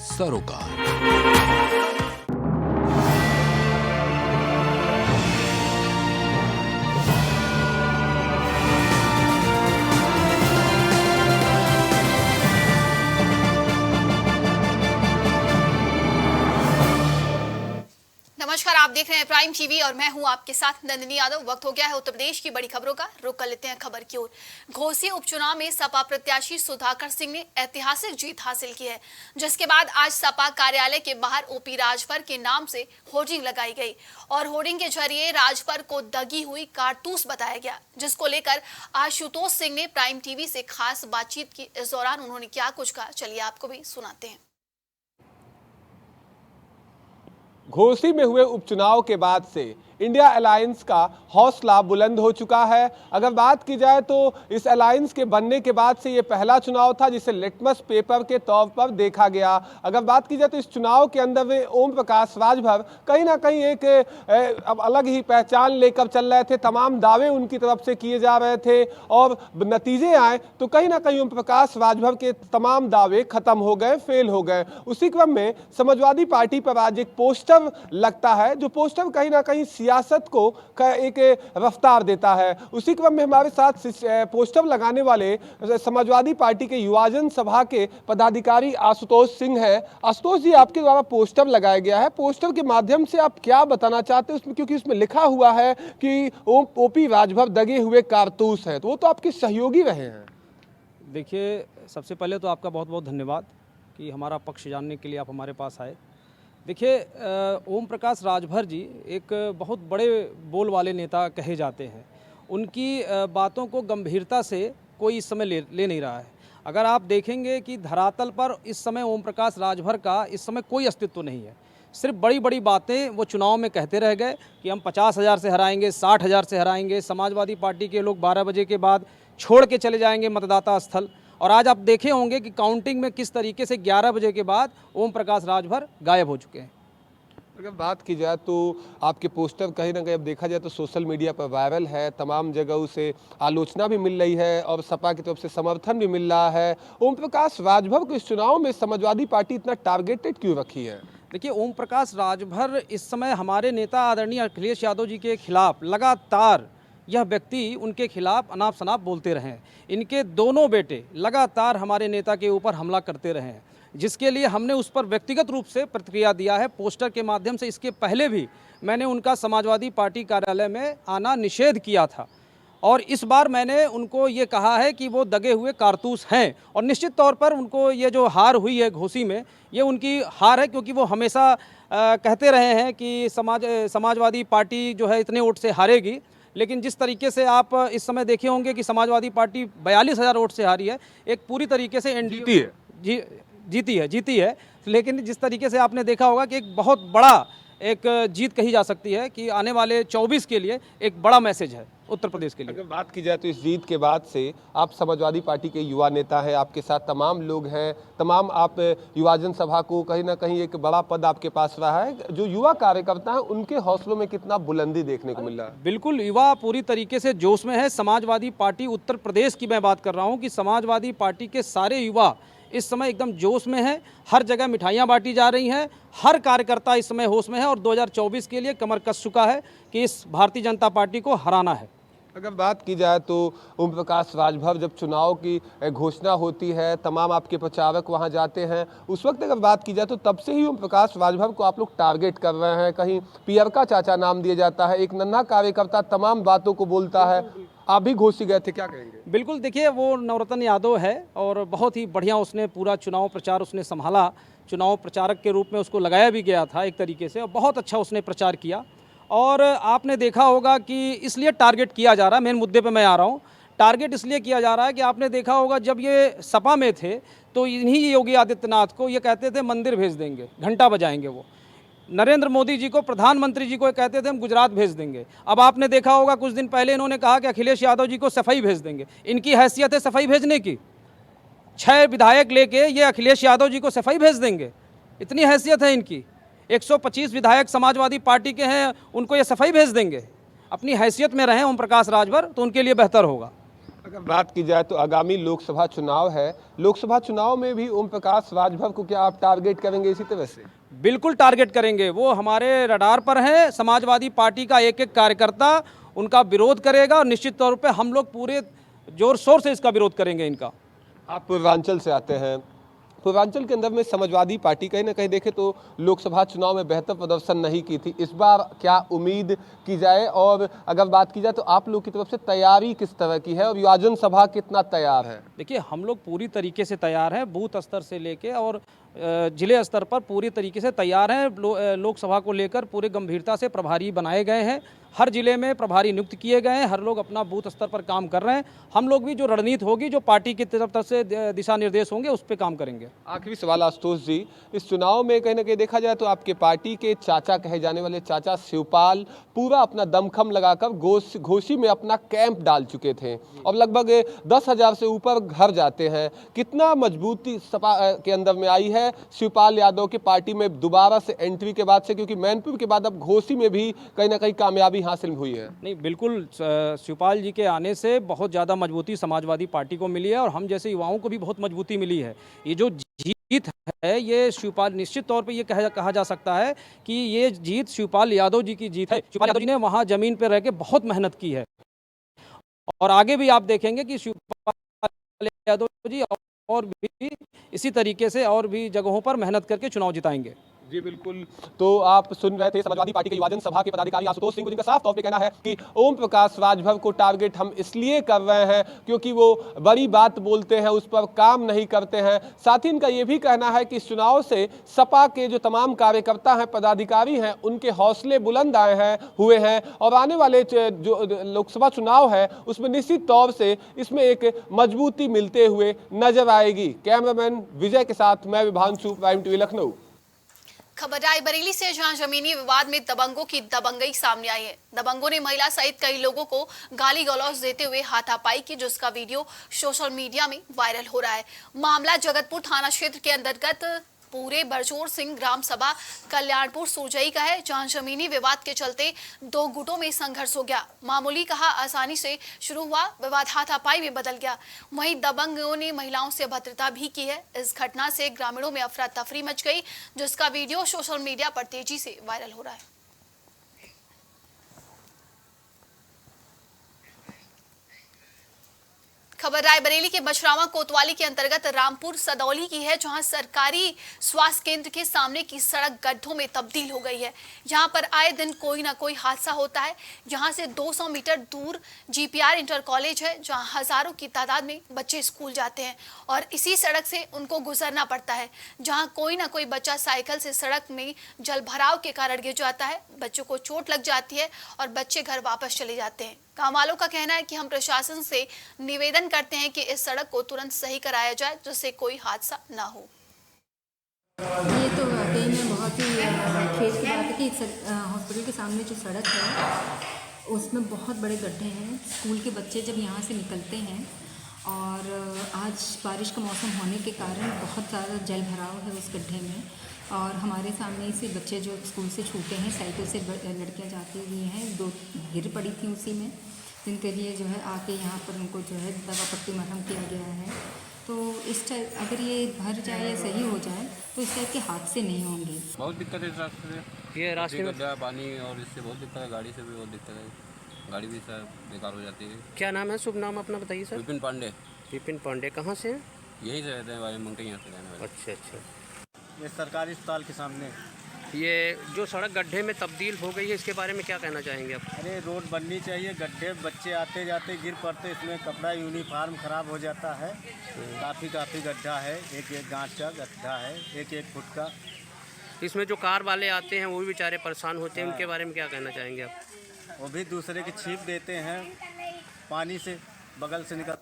सरोकार। नमस्कार, आप देख रहे हैं प्राइम टीवी और मैं हूं आपके साथ नंदिनी यादव। वक्त हो गया है उत्तर प्रदेश की बड़ी खबरों का। रुक कर लेते हैं खबर की ओर। घोसी उपचुनाव में सपा प्रत्याशी सुधाकर सिंह ने ऐतिहासिक जीत हासिल की है, जिसके बाद आज सपा कार्यालय के बाहर ओपी राजभर के नाम से होर्डिंग लगाई गई और होर्डिंग के जरिए राजभर को दगी हुई कारतूस बताया गया, जिसको लेकर आशुतोष सिंह ने प्राइम टीवी से खास बातचीत की। इस दौरान उन्होंने क्या कुछ कहा, चलिए आपको भी सुनाते हैं। घोसी में हुए उपचुनाव के बाद से इंडिया अलायंस का हौसला बुलंद हो चुका है। अगर बात की जाए तो इस अलायंस के बनने के बाद से ये पहला चुनाव था जिसे लिटमस पेपर के तौर पर देखा गया। अगर बात की जाए तो इस चुनाव के अंदर वे ओम प्रकाश राजभर कहीं ना कहीं एक अब अलग ही पहचान लेकर चल रहे थे। तमाम दावे उनकी तरफ से किए जा रहे थे और नतीजे आए तो कहीं ना कहीं ओम प्रकाश राजभर के तमाम दावे खत्म हो गए, फेल हो गए। उसी क्रम में समाजवादी पार्टी पर आज एक पोस्टर लगता है, जो पोस्टर कहीं ना कहीं सियासत को एक रफ्तार देता है। उसी क्रम में हमारे साथ पोस्टर लगाने वाले समाजवादी पार्टी के युवाजन सभा के पदाधिकारी आशुतोष सिंह हैं। आशुतोष जी, आपके द्वारा पोस्टर लगाया गया है, पोस्टर के माध्यम से आप क्या बताना चाहते हैं उसमें? क्योंकि उसमें लिखा हुआ है कि ओपी राजभर दगे हुए कारतूस है, तो वो तो आपके सहयोगी रहे हैं। देखिए, सबसे पहले तो आपका बहुत बहुत धन्यवाद कि हमारा पक्ष जानने के लिए आप हमारे पास आए। देखिए, ओम प्रकाश राजभर जी एक बहुत बड़े बोल वाले नेता कहे जाते हैं। उनकी बातों को गंभीरता से कोई इस समय ले नहीं रहा है। अगर आप देखेंगे कि धरातल पर इस समय ओम प्रकाश राजभर का इस समय कोई अस्तित्व नहीं है। सिर्फ बड़ी बड़ी बातें वो चुनाव में कहते रह गए कि हम 50,000 से हराएंगे, 60,000 से हराएंगे। समाजवादी पार्टी के लोग 12 बजे के बाद छोड़ के चले जाएंगे मतदाता स्थल। और आज आप देखे होंगे कि काउंटिंग में किस तरीके से 11 बजे के बाद ओम प्रकाश राजभर गायब हो चुके हैं। अगर बात की जाए तो आपके पोस्टर कहीं ना कहीं अब देखा जाए तो सोशल मीडिया पर वायरल है, तमाम जगहों से आलोचना भी मिल रही है और सपा की तरफ से समर्थन भी मिल रहा है। ओम प्रकाश राजभर को इस चुनाव में समाजवादी पार्टी इतना टारगेटेड क्यों रखी है? देखिए, ओम प्रकाश राजभर इस समय हमारे नेता आदरणीय अखिलेश यादव जी के खिलाफ लगातार यह व्यक्ति उनके खिलाफ अनाप शनाप बोलते रहे हैं। इनके दोनों बेटे लगातार हमारे नेता के ऊपर हमला करते रहे हैं, जिसके लिए हमने उस पर व्यक्तिगत रूप से प्रतिक्रिया दिया है पोस्टर के माध्यम से। इसके पहले भी मैंने उनका समाजवादी पार्टी कार्यालय में आना निषेध किया था और इस बार मैंने उनको ये कहा है कि वो दगे हुए कारतूस हैं। और निश्चित तौर पर उनको ये जो हार हुई है घोसी में, ये उनकी हार है, क्योंकि वो हमेशा कहते रहे हैं कि समाजवादी पार्टी जो है इतने वोट से हारेगी। लेकिन जिस तरीके से आप इस समय देखे होंगे कि समाजवादी पार्टी 42,000 वोट से हारी है, एक पूरी तरीके से एनडीए जीती है। लेकिन जिस तरीके से आपने देखा होगा कि एक बहुत बड़ा एक जीत कही जा सकती है कि आने वाले 24 के लिए एक बड़ा मैसेज है उत्तर प्रदेश के लिए। अगर बात की जाए तो इस जीत के बाद से आप समाजवादी पार्टी के युवा नेता हैं, आपके साथ तमाम लोग हैं, तमाम आप युवाजन सभा को कहीं ना कहीं एक बड़ा पद आपके पास रहा है। जो युवा कार्यकर्ता हैं उनके हौसलों में कितना बुलंदी देखने को मिल रहा है? बिल्कुल, युवा पूरी तरीके से जोश में है। समाजवादी पार्टी उत्तर प्रदेश की मैं बात कर रहा हूँ कि समाजवादी पार्टी के सारे युवा इस समय एकदम जोश में है। हर जगह मिठाइयाँ बांटी जा रही हैं, हर कार्यकर्ता इस समय होश में है और 2024 के लिए कमर कस चुका है कि इस भारतीय जनता पार्टी को हराना है। अगर बात की जाए तो ओम प्रकाश राजभर जब चुनाव की घोषणा होती है, तमाम आपके प्रचारक वहां जाते हैं, उस वक्त अगर बात की जाए तो तब से ही ओम प्रकाश राजभर को आप लोग टारगेट कर रहे हैं। कहीं पियर का चाचा नाम दिया जाता है, एक नन्हा कार्यकर्ता तमाम बातों को बोलता है। आप भी घोसी गए थे, क्या कहेंगे? बिल्कुल, देखिए, वो नवरत्न यादव है और बहुत ही बढ़िया उसने पूरा चुनाव प्रचार उसने संभाला। चुनाव प्रचारक के रूप में उसको लगाया भी गया था एक तरीके से, और बहुत अच्छा उसने प्रचार किया। और आपने देखा होगा कि इसलिए टारगेट किया जा रहा है, मेन मुद्दे पे मैं आ रहा हूँ। टारगेट इसलिए किया जा रहा है कि आपने देखा होगा जब ये सपा में थे तो इन्हीं योगी आदित्यनाथ को ये कहते थे मंदिर भेज देंगे, घंटा बजाएंगे। वो नरेंद्र मोदी जी को, प्रधानमंत्री जी को कहते थे हम गुजरात भेज देंगे। अब आपने देखा होगा कुछ दिन पहले इन्होंने कहा कि अखिलेश यादव जी को सफाई भेज देंगे। इनकी हैसियत है सफाई भेजने की? 6 विधायक लेके ये अखिलेश यादव जी को सफाई भेज देंगे? इतनी हैसियत है इनकी? 125 विधायक समाजवादी पार्टी के हैं, उनको ये सफाई भेज देंगे? अपनी हैसियत में रहें ओम प्रकाश राजभर तो उनके लिए बेहतर होगा। अगर बात की जाए तो आगामी लोकसभा चुनाव है, लोकसभा चुनाव में भी ओम प्रकाश राजभर को क्या आप टारगेट करेंगे इसी तरह से? बिल्कुल टारगेट करेंगे। वो हमारे रडार पर है। समाजवादी पार्टी का एक एक कार्यकर्ता उनका विरोध करेगा और निश्चित तौर पे हम लोग पूरे जोर शोर से इसका विरोध करेंगे इनका। आप पूर्वांचल से आते हैं, पूर्वांचल के अंदर में समाजवादी पार्टी कहीं ना कहीं देखे तो लोकसभा चुनाव में बेहतर प्रदर्शन नहीं की थी। इस बार क्या उम्मीद की जाए, और अगर बात की जाए तो आप लोग की तरफ से तैयारी किस तरह की है और युवाजन सभा कितना तैयार है? देखिए, हम लोग पूरी तरीके से तैयार हैं, बूथ स्तर से लेके और जिले स्तर पर पूरी तरीके से तैयार हैं। लोकसभा को लेकर पूरे गंभीरता से प्रभारी बनाए गए हैं। हर जिले में प्रभारी नियुक्त किए गए हैं। हर लोग अपना बूथ स्तर पर काम कर रहे हैं। हम लोग भी जो रणनीति होगी, जो पार्टी की तरफ से दिशा निर्देश होंगे, उस पर काम करेंगे। आखिरी सवाल आशुतोष जी, इस चुनाव में कहीं ना कहीं देखा जाए तो आपके पार्टी के चाचा कहे जाने वाले चाचा शिवपाल पूरा अपना दमखम लगाकर घोसी में अपना कैंप डाल चुके थे और लगभग 10,000 से ऊपर घर जाते हैं। कितना मजबूती सपा के अंदर में आई है शिवपाल यादव की पार्टी में दोबारा से एंट्री के बाद से, क्योंकि मैनपुर के बाद अब घोसी में भी कहीं ना कहीं कामयाबी हासिल हुई है? नहीं, बिल्कुल शिवपाल जी के आने से बहुत ज़्यादा मजबूती समाजवादी पार्टी को मिली है और हम जैसे युवाओं को भी बहुत मजबूती मिली है। ये जो जीत है, ये शिवपाल, निश्चित तौर पे ये कहा जा सकता है कि ये जीत शिवपाल यादव जी की जीत है। शिवपाल यादव जी ने वहाँ ज़मीन पर रह के बहुत मेहनत की है और आगे भी आप देखेंगे कि शिवपाल यादव जी और भी इसी तरीके से और भी जगहों पर मेहनत करके चुनाव जिताएंगे। जी बिल्कुल। तो आप सुन रहे थे समाजवादी पार्टी के युवाजन सभा के पदाधिकारी आशुतोष सिंह, जिनका साफ तौर पे कहना है कि ओम प्रकाश राजभर को टारगेट हम इसलिए कर रहे हैं क्योंकि वो बड़ी बात बोलते हैं, उस पर काम नहीं करते हैं। साथ ही इनका ये भी कहना है कि इस चुनाव से सपा के जो तमाम कार्यकर्ता हैं, पदाधिकारी हैं, उनके हौसले बुलंद हुए हैं और आने वाले जो लोकसभा चुनाव है उसमें निश्चित तौर से इसमें एक मजबूती मिलते हुए नजर आएगी। कैमरामैन विजय के साथ मैं विभांशु, प्राइम टीवी लखनऊ। खबर रायबरेली से, जहां जमीनी विवाद में दबंगों की दबंगई सामने आई है। दबंगों ने महिला सहित कई लोगों को गाली गलौज देते हुए हाथापाई की, जिसका वीडियो सोशल मीडिया में वायरल हो रहा है। मामला जगतपुर थाना क्षेत्र के अंतर्गत पूरे बरजोर सिंह ग्राम सभा कल्याणपुर सुरजई का है, जहां जमीनी विवाद के चलते दो गुटों में संघर्ष हो गया। मामूली कहा आसानी से शुरू हुआ विवाद हाथापाई में बदल गया। वहीं दबंगों ने महिलाओं से अभद्रता भी की है। इस घटना से ग्रामीणों में अफरा तफरी मच गई, जिसका वीडियो सोशल मीडिया पर तेजी से वायरल हो रहा है। खबर रायबरेली के बछरावा कोतवाली के अंतर्गत रामपुर सदौली की है, जहां सरकारी स्वास्थ्य केंद्र के सामने की सड़क गड्ढों में तब्दील हो गई है। यहां पर आए दिन कोई ना कोई हादसा होता है। यहां से 200 मीटर दूर जीपीआर इंटर कॉलेज है, जहां हजारों की तादाद में बच्चे स्कूल जाते हैं और इसी सड़क से उनको गुजरना पड़ता है। जहां कोई ना कोई बच्चा साइकिल से सड़क में जल भराव के कारण गिर जाता है, बच्चों को चोट लग जाती है और बच्चे घर वापस चले जाते हैं। गांव वालों का कहना है कि हम प्रशासन से निवेदन करते हैं कि इस सड़क को तुरंत सही कराया जाए, जिससे कोई हादसा ना हो। ये तो वाकई में बहुत ही खेत की बात है कि हॉस्पिटल के सामने जो सड़क है उसमें बहुत बड़े गड्ढे हैं। स्कूल के बच्चे जब यहाँ से निकलते हैं और आज बारिश का मौसम होने के कारण बहुत ज़्यादा जल भराव है उस गड्ढे में और हमारे सामने से बच्चे जो स्कूल से छूटे हैं, साइकिल से लड़कियाँ जाती हुई हैं, 2 गिर पड़ी थी उसी में, जिनके लिए जो है आके यहाँ पर उनको जो है दवा पट्टी मरहम किया गया है। तो इस टाइप अगर ये भर जाए या सही हो जाए तो इस टाइप के हादसे नहीं होंगे। बहुत दिक्कत है इस रास्ते से, ये रास्ते में गड्ढा पानी और इससे बहुत दिक्कत है, गाड़ी से भी बहुत दिक्कत है, गाड़ी भी सर बेकार हो जाती है। क्या नाम है, शुभ नाम अपना बताइए सर? विपिन पांडे। विपिन पांडे कहाँ से हैं? यहीं से रहते हैं भाई, मंगटे यहाँ से रहने वाले। अच्छा अच्छा। ये सरकारी अस्पताल के सामने ये जो सड़क गड्ढे में तब्दील हो गई है, इसके बारे में क्या कहना चाहेंगे आप? अरे रोड बननी चाहिए, गड्ढे बच्चे आते जाते गिर पड़ते, इसमें कपड़ा यूनिफॉर्म खराब हो जाता है। काफ़ी गड्ढा है, एक गांठ का गड्ढा है, 1 फुट का। इसमें जो कार वाले आते हैं वो भी बेचारे परेशान होते हैं, उनके बारे में क्या कहना चाहेंगे आप? वो भी दूसरे की छीप देते हैं, पानी से बगल से निकल।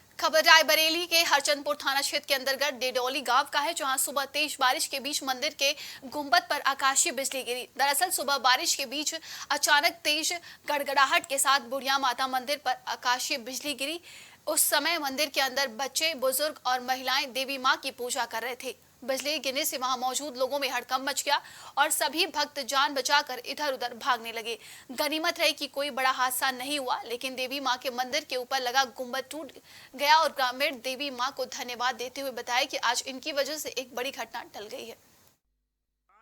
खबर रायबरेली के हरचंदपुर थाना क्षेत्र के अंतर्गत डेडोली गांव का है, जहां सुबह तेज बारिश के बीच मंदिर के गुंबद पर आकाशीय बिजली गिरी। दरअसल सुबह बारिश के बीच अचानक तेज गड़गड़ाहट के साथ बुढ़िया माता मंदिर पर आकाशीय बिजली गिरी। उस समय मंदिर के अंदर बच्चे, बुजुर्ग और महिलाएं देवी मां की पूजा कर रहे थे। बिजली गिरने से वहां मौजूद लोगों में हड़कंप मच गया और सभी भक्त जान बचाकर इधर उधर भागने लगे। गनीमत रही कि कोई बड़ा हादसा नहीं हुआ, लेकिन देवी मां के मंदिर के ऊपर लगा गुंबद टूट गया और ग्रामीण देवी मां को धन्यवाद देते हुए बताया कि आज इनकी वजह से एक बड़ी घटना टल गई है।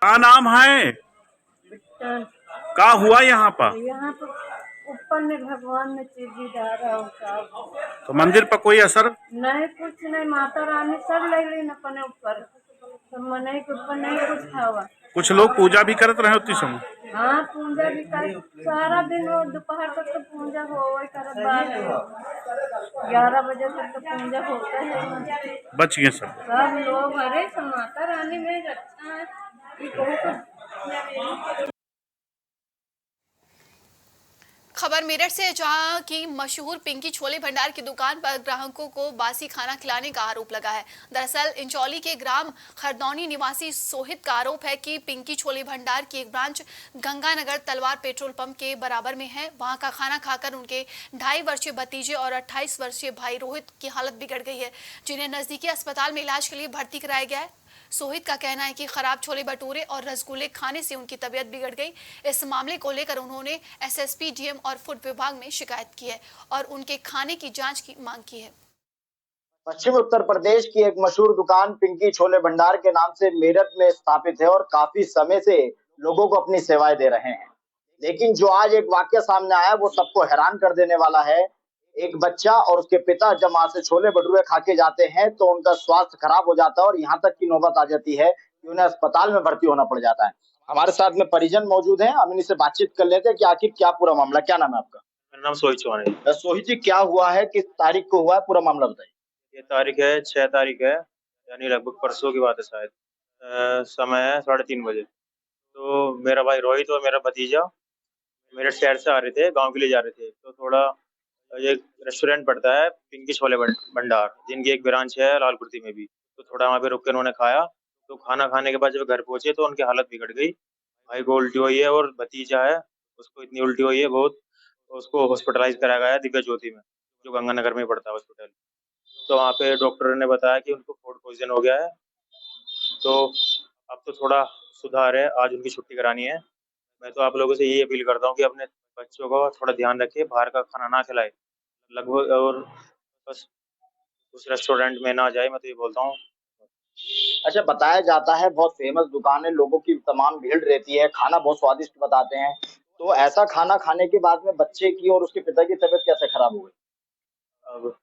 क्या नाम है? क्या हुआ यहाँ पर? यहाँ पर ऊपर में भगवान में चीजी डारा होता। तो मंदिर पर कोई असर नहीं, कुछ नहीं, माता रानी सब ले ली अपने ऊपर, तो मने के ऊपर नहीं कुछ हुआ। कुछ लोग पूजा भी करते रहे उसी समय। हाँ, पूजा भी कर, सारा दिन वो दोपहर तक तो पूजा हो कर 11 बजे तक तो पूजा होता है। बच गए सब लोग। अरे माता रानी में अच्छा है। खबर मेरठ से, जहां की मशहूर पिंकी छोले भंडार की दुकान पर ग्राहकों को बासी खाना खिलाने का आरोप लगा है। दरअसल इंचौली के ग्राम खरदौनी निवासी सोहित का आरोप है कि पिंकी छोले भंडार की एक ब्रांच गंगानगर तलवार पेट्रोल पंप के बराबर में है। वहां का खाना खाकर उनके 2.5 वर्षीय भतीजे और 28 वर्षीय भाई रोहित की हालत बिगड़ गई है, जिन्हें नजदीकी अस्पताल में इलाज के लिए भर्ती कराया गया है। सोहित का कहना है कि खराब छोले भटूरे और रसगुल्ले खाने से उनकी तबीयत बिगड़ गई। इस मामले को लेकर उन्होंने एसएसपी, डीएम और फूड विभाग में शिकायत की है और उनके खाने की जांच की मांग की है। पश्चिम उत्तर प्रदेश की एक मशहूर दुकान पिंकी छोले भंडार के नाम से मेरठ में स्थापित है और काफी समय से लोगों को अपनी सेवाएं दे रहे हैं। लेकिन जो आज एक वाकया सामने आया वो सबको हैरान कर देने वाला है। एक बच्चा और उसके पिता जब वहां से छोले भटूरे खा के जाते हैं तो उनका स्वास्थ्य खराब हो जाता है और यहाँ तक की नौबत आ जाती है कि उन्हें अस्पताल में भर्ती होना पड़ जाता है। हमारे साथ में परिजन मौजूद हैं, हम इनसे बातचीत कर लेते हैं कि आखिर क्या पूरा मामला। क्या नाम है आपका? मेरा नाम सोहित चौहान है। सोहित जी, क्या हुआ है, किस तारीख को हुआ है, पूरा मामला बताइए। ये तारीख है 6 तारीख है, यानी लगभग परसों की बात है शायद। समय है 3:30 बजे। तो मेरा भाई रोहित और मेरा भतीजा मेरठ शहर से आ रहे थे, गांव के लिए जा रहे थे। तो थोड़ा एक रेस्टोरेंट पड़ता है पिंकी छोले भंडार, जिनकी एक ब्रांच है लालकुर्ती में भी। तो थोड़ा वहाँ पे रुक के उन्होंने खाया। तो खाना खाने के बाद जब घर पहुंचे तो उनकी हालत बिगड़ गई। भाई को उल्टी हुई है और भतीजा है, उसको इतनी उल्टी हुई है बहुत, उसको हॉस्पिटलाइज कराया गया है दिव्या ज्योति में, जो गंगानगर में पड़ता है हॉस्पिटल। तो वहाँ पे डॉक्टर ने बताया कि उनको फूड पॉइजन हो गया है। तो अब तो थोड़ा सुधार है, आज उनकी छुट्टी करानी है। मैं तो आप लोगों से यही अपील करता हूँ कि अपने बच्चों को थोड़ा ध्यान रखे, बाहर का खाना ना खिलाए लगभग, और बस उस रेस्टोरेंट में ना जाए, मैं तो ये बोलता हूँ। अच्छा, बताया जाता है बहुत फेमस दुकान है, लोगों की तमाम भीड़ रहती है, खाना बहुत स्वादिष्ट बताते हैं। तो ऐसा खाना खाने के बाद में बच्चे की और उसके पिता की तबीयत कैसे खराब हो गई? अब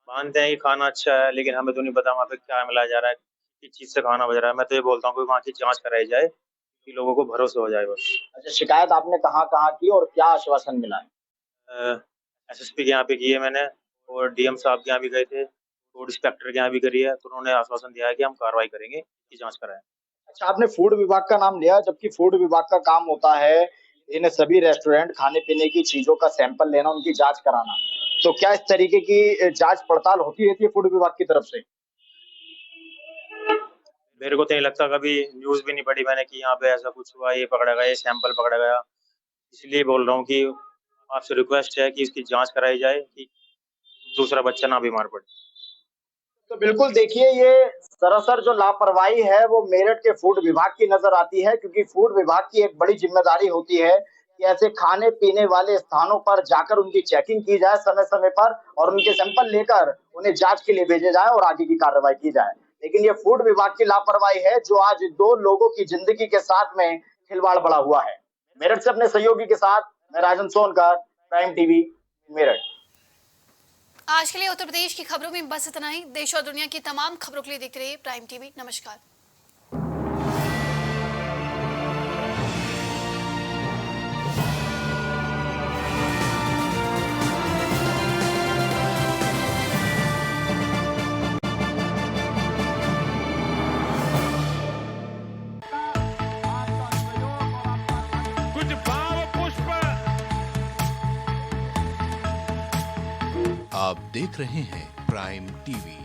मानते हैं कि खाना अच्छा है, लेकिन हमें तो नहीं पता वहाँ पे क्या मिलाया जा रहा है, किस चीज़ से खाना बज रहा है। मैं तो ये बोलता हूँ कि वहाँ की जाँच कराई जाए कि लोगों को भरोसा हो जाए बस। अच्छा, शिकायत आपने कहाँ कहाँ की और क्या आश्वासन मिला है? एसएसपी के यहाँ पे की है मैंने, और डीएम साहब के यहाँ भी गए थे, फूड इंस्पेक्टर के यहाँ भी करी है। तो उन्होंने आश्वासन दिया है कि हम कार्रवाई करेंगे, की जांच कराएं। अच्छा, आपने फूड विभाग का नाम लिया, जबकि फूड विभाग का काम होता है इन सभी रेस्टोरेंट खाने पीने की चीजों का सैंपल लेना, उनकी जांच कराना। तो क्या इस तरीके की जांच पड़ताल होती रहती है फूड विभाग की तरफ से? मेरे को तो नहीं लगता, कभी न्यूज भी नहीं पढ़ी मैंने कि यहाँ पे ऐसा कुछ हुआ, ये पकड़ा गया, ये सैंपल पकड़ा गया। इसलिए बोल रहा हूँ कि आपसे रिक्वेस्ट है कि इसकी जांच कराई जाए कि दूसरा बच्चा ना बीमार पड़े। तो बिल्कुल देखिए, ये सरासर जो लापरवाही है वो मेरठ के फूड विभाग की नजर आती है, क्योंकि फूड विभाग की एक बड़ी जिम्मेदारी होती है कि ऐसे खाने पीने वाले स्थानों पर जाकर उनकी चेकिंग की जाए समय समय पर और उनके सैंपल लेकर उन्हें जांच के लिए भेजे जाए और आगे की कार्रवाई की जाए। लेकिन ये फूड विभाग की लापरवाही है जो आज 2 लोगों की जिंदगी के साथ में खिलवाड़ बढ़ा हुआ है। मेरठ से अपने सहयोगी के साथ मैं राजन सोनकर, प्राइम टीवी मेरठ। आज के लिए उत्तर प्रदेश की खबरों में बस इतना ही। देश और दुनिया की तमाम खबरों के लिए देखते रहिए प्राइम टीवी। नमस्कार। आप देख रहे हैं प्राइम टीवी।